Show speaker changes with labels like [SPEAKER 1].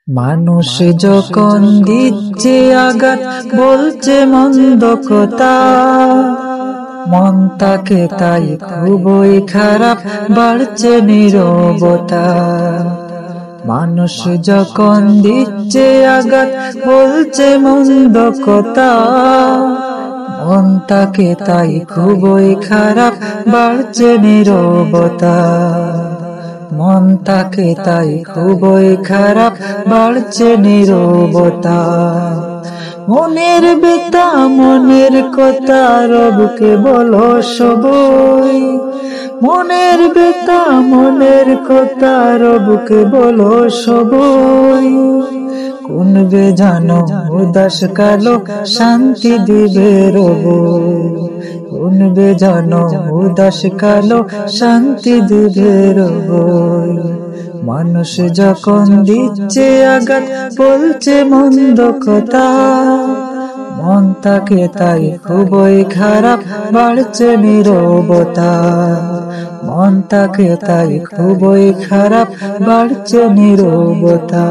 [SPEAKER 1] মানুষ যখন দিচ্ছে আঘাত, বলছে মন্দ কথা, মন তাকে তাই খুবই খারাপ, বাড়ছে নীরবতা। মানুষ যখন দিচ্ছে আঘাত, বলছে মন্দ কথা, মন তাকে তাই খুবই খারাপ, বাড়ছে নীরবতা। মন তাকে তাই খুবই খারাপ, বাড়ছে নীরবতা। মনের ব্যথা মনের কথা রবকে বলো সবই, মনের ব্যথা মনের কথা রবকে বলো সবই। কোন জানো উদাস কালো শান্তি দিবে রব, কোন জানো উদাস কালো শান্তি দিবে রব। মানুষ যখন দিচ্ছে আঘাত, বলছে মন্দ কথা, মন তাকে তাই খুবই খারাপ, বাড়ছে নীরবতা। মন তাকে তাই খুবই খারাপ, বাড়ছে নীরবতা।